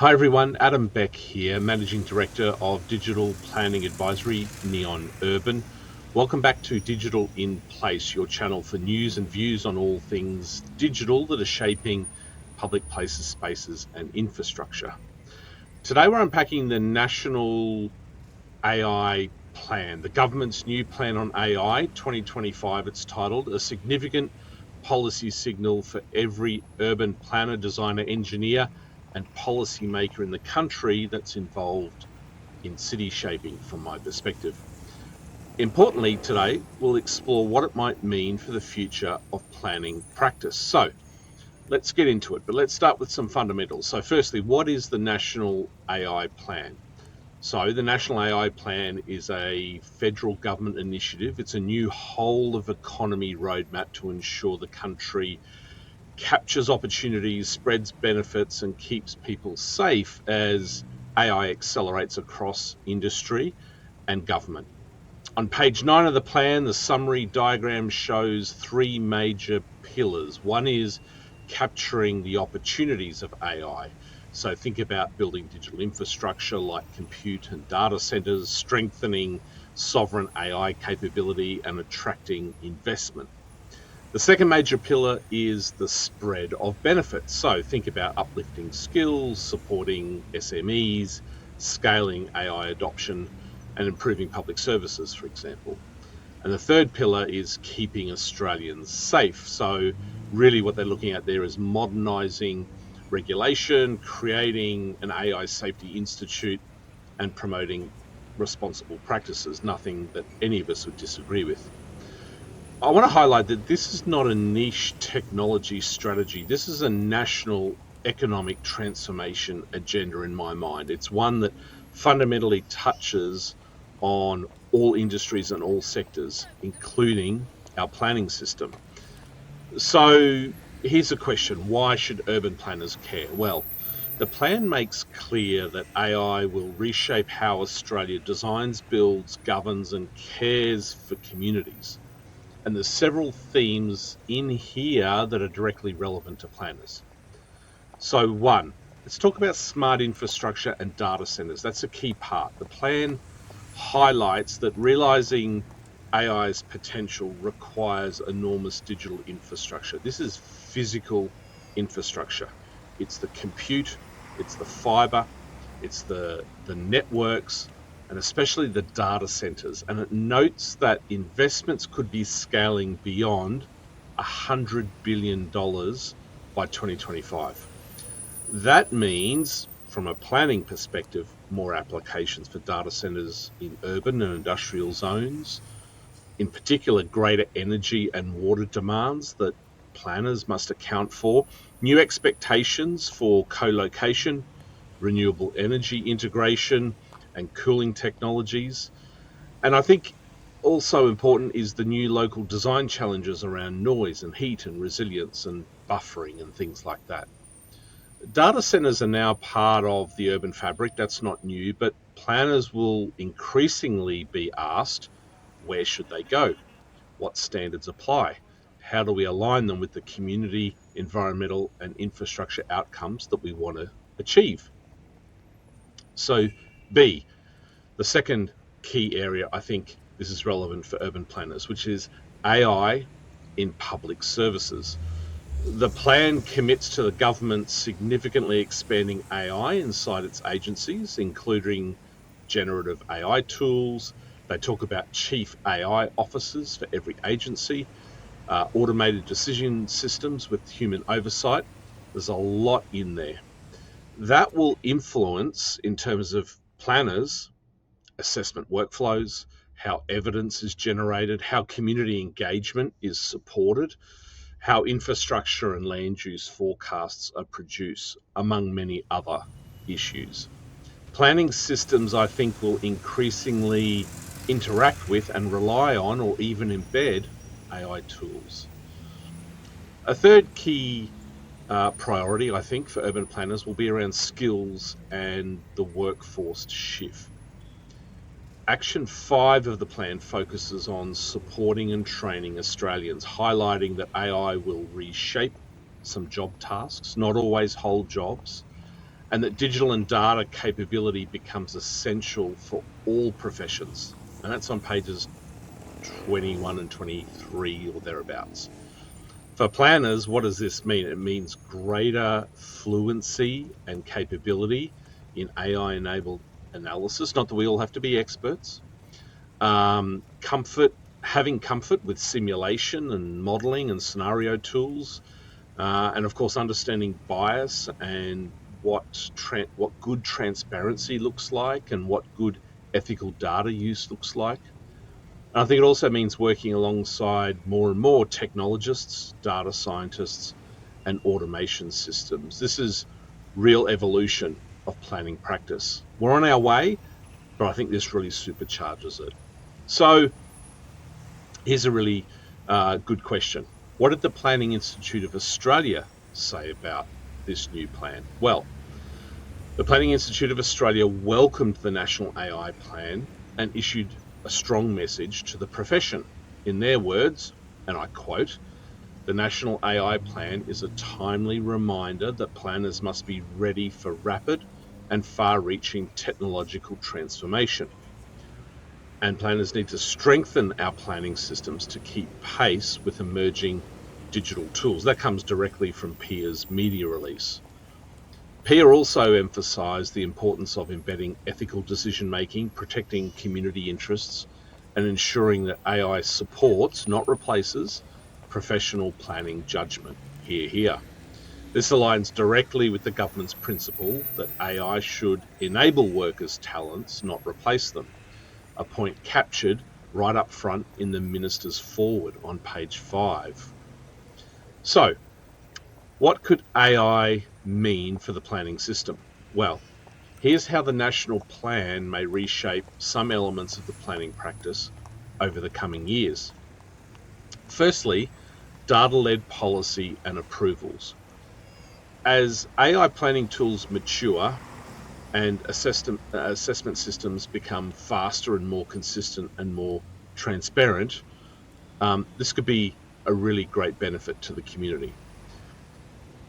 Hi everyone, Adam Beck here, Managing Director of Digital Planning Advisory, Neon Urban. Welcome back to Digital in Place, your channel for news and views on all things digital that are shaping public places, spaces and infrastructure. Today we're unpacking the National AI Plan, the government's new plan on AI 2025. It's titled A Significant Policy Signal for Every Urban Planner, Designer, Engineer and Policymaker in the country that's involved in city shaping from my perspective. Importantly, today we'll explore what it might mean for the future of planning practice. So let's get into it, but let's start with some fundamentals. So firstly, what is the National AI Plan? So the National AI Plan is a federal government initiative. It's a new whole of economy roadmap to ensure the country captures opportunities, spreads benefits, and keeps people safe as AI accelerates across industry and government. On page 9 of the plan, the summary diagram shows three major pillars. One is capturing the opportunities of AI. So think about building digital infrastructure like compute and data centers, strengthening sovereign AI capability, and attracting investment. The second major pillar is the spread of benefits. So think about uplifting skills, supporting SMEs, scaling AI adoption, and improving public services, for example. And the third pillar is keeping Australians safe. So really what they're looking at there is modernising regulation, creating an AI safety institute, and promoting responsible practices, nothing that any of us would disagree with. I want to highlight that this is not a niche technology strategy. This is a national economic transformation agenda in my mind. It's one that fundamentally touches on all industries and all sectors, including our planning system. So here's a question: why should urban planners care? Well, the plan makes clear that AI will reshape how Australia designs, builds, governs, and cares for communities. And there's several themes in here that are directly relevant to planners. So one, let's talk about smart infrastructure and data centers. That's a key part. The plan highlights that realizing AI's potential requires enormous digital infrastructure. This is physical infrastructure. It's the compute, it's the fiber, it's the networks, and especially the data centers. And it notes that investments could be scaling beyond $100 billion by 2025. That means, from a planning perspective, more applications for data centers in urban and industrial zones, in particular, greater energy and water demands that planners must account for, new expectations for co-location, renewable energy integration, and cooling technologies. And I think also important is the new local design challenges around noise and heat and resilience and buffering and things like that. Data centers are now part of the urban fabric. That's not new, but planners will increasingly be asked, where should they go? What standards apply? How do we align them with the community, environmental, and infrastructure outcomes that we want to achieve? So, B, the second key area, I think this is relevant for urban planners, which is AI in public services. The plan commits to the government significantly expanding AI inside its agencies, including generative AI tools. They talk about chief AI officers for every agency, automated decision systems with human oversight. There's a lot in there. That will influence, in terms of planners, assessment workflows, how evidence is generated, how community engagement is supported, how infrastructure and land use forecasts are produced, among many other issues. Planning systems, I think, will increasingly interact with and rely on or even embed AI tools. A third key priority, I think, for urban planners will be around skills and the workforce shift. Action 5 of the plan focuses on supporting and training Australians, highlighting that AI will reshape some job tasks, not always whole jobs, and that digital and data capability becomes essential for all professions. And that's on pages 21 and 23 or thereabouts. For planners, what does this mean? It means greater fluency and capability in AI-enabled analysis. Not that we all have to be experts. Having comfort with simulation and modeling and scenario tools, and of course understanding bias and what good transparency looks like and what good ethical data use looks like. And I think it also means working alongside more and more technologists, data scientists, and automation systems. This is real evolution of planning practice. We're on our way, but I think this really supercharges it. So here's a really good question. What did the Planning Institute of Australia say about this new plan? Well, the Planning Institute of Australia welcomed the National AI Plan and issued a strong message to the profession. In their words, and I quote, "The National AI Plan is a timely reminder that planners must be ready for rapid and far-reaching technological transformation. And planners need to strengthen our planning systems to keep pace with emerging digital tools." That comes directly from PIA's media release. PIA also emphasised the importance of embedding ethical decision-making, protecting community interests, and ensuring that AI supports, not replaces, professional planning judgment. Hear, hear. This aligns directly with the government's principle that AI should enable workers' talents, not replace them, a point captured right up front in the Minister's foreword on page 5. So, what could AI mean for the planning system? Well, here's how the national plan may reshape some elements of the planning practice over the coming years. Firstly, data-led policy and approvals. As AI planning tools mature and assessment systems become faster and more consistent and more transparent, this could be a really great benefit to the community.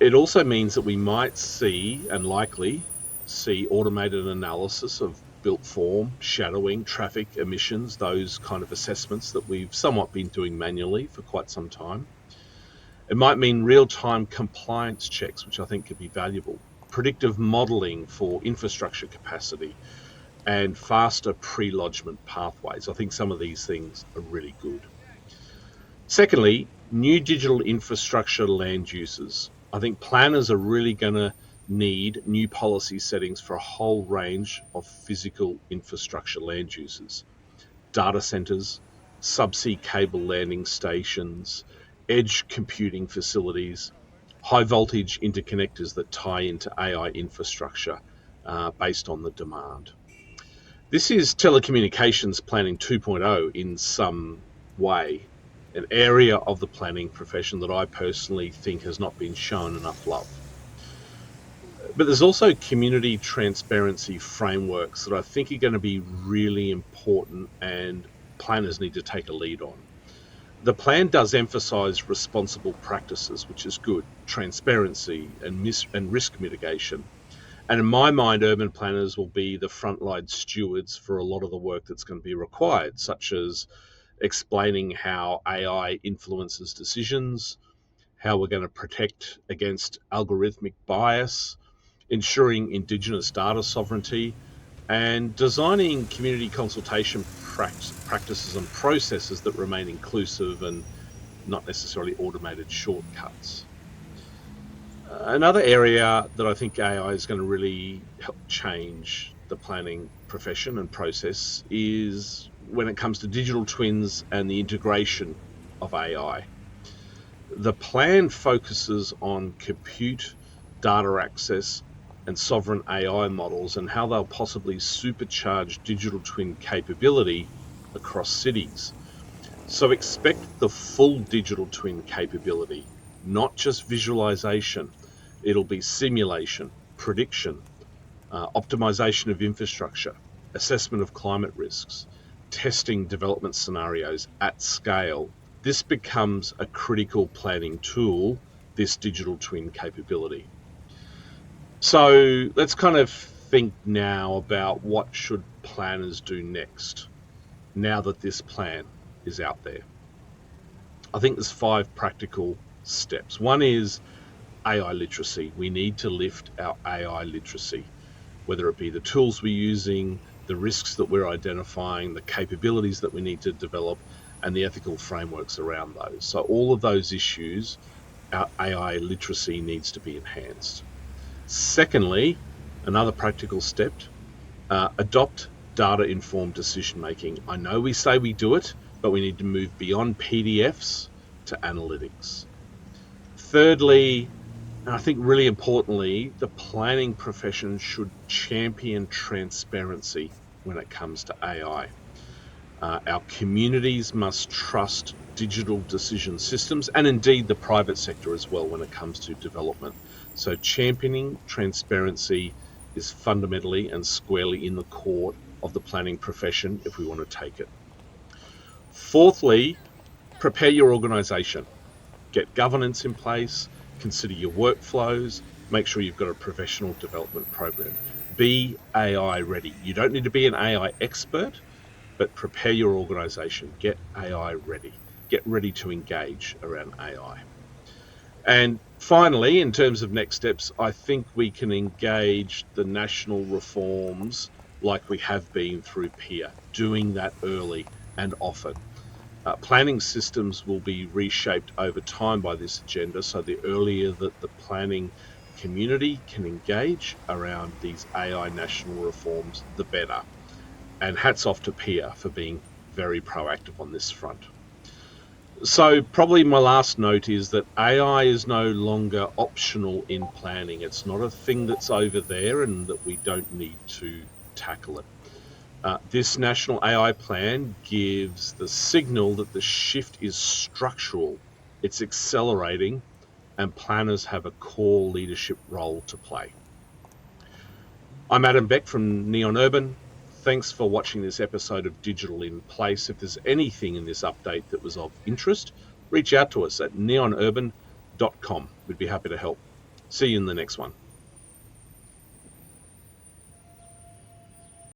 It also means that we might see, and likely see, automated analysis of built form, shadowing, traffic, emissions, those kind of assessments that we've somewhat been doing manually for quite some time. It might mean real-time compliance checks, which I think could be valuable, predictive modelling for infrastructure capacity, and faster pre-lodgement pathways. I think some of these things are really good. Secondly, new digital infrastructure land uses. I think planners are really going to need new policy settings for a whole range of physical infrastructure land uses. Data centres, subsea cable landing stations, edge computing facilities, high voltage interconnectors that tie into AI infrastructure based on the demand. This is telecommunications planning 2.0 in some way, an area of the planning profession that I personally think has not been shown enough love. But there's also community transparency frameworks that I think are going to be really important and planners need to take a lead on. The plan does emphasise responsible practices, which is good, transparency and risk mitigation. And in my mind, urban planners will be the frontline stewards for a lot of the work that's going to be required, such as explaining how AI influences decisions, how we're going to protect against algorithmic bias, ensuring Indigenous data sovereignty, and designing community consultation practices and processes that remain inclusive and not necessarily automated shortcuts. Another area that I think AI is going to really help change the planning profession and process is when it comes to digital twins and the integration of AI. The plan focuses on compute, data access, and sovereign AI models and how they'll possibly supercharge digital twin capability across cities. So expect the full digital twin capability, not just visualization. It'll be simulation, prediction, optimization of infrastructure, assessment of climate risks, testing development scenarios at scale. This becomes a critical planning tool, this digital twin capability. So let's kind of think now about what should planners do next, now that this plan is out there. I think there's 5 practical steps. One is AI literacy. We need to lift our AI literacy, whether it be the tools we're using, the risks that we're identifying, the capabilities that we need to develop, and the ethical frameworks around those. So all of those issues, our AI literacy needs to be enhanced. Secondly, another practical step, adopt data-informed decision-making. I know we say we do it, but we need to move beyond PDFs to analytics. Thirdly, and I think really importantly, the planning profession should champion transparency when it comes to AI. Our communities must trust digital decision systems, and indeed the private sector as well when it comes to development. So championing transparency is fundamentally and squarely in the court of the planning profession if we want to take it. Fourthly, prepare your organisation. Get governance in place, consider your workflows, make sure you've got a professional development program. Be AI ready. You don't need to be an AI expert, but prepare your organisation. Get AI ready. Get ready to engage around AI. And finally, in terms of next steps, I think we can engage the national reforms like we have been through PIA, doing that early and often. Planning systems will be reshaped over time by this agenda, so the earlier that the planning community can engage around these AI national reforms, the better. And hats off to PIA for being very proactive on this front. So probably my last note is that AI is no longer optional in planning. It's not a thing that's over there and that we don't need to tackle it. This national AI plan gives the signal that the shift is structural, it's accelerating, and planners have a core leadership role to play. I'm Adam Beck from Neon Urban. Thanks for watching this episode of Digital in Place. If there's anything in this update that was of interest, reach out to us at neonurban.com. We'd be happy to help. See you in the next one.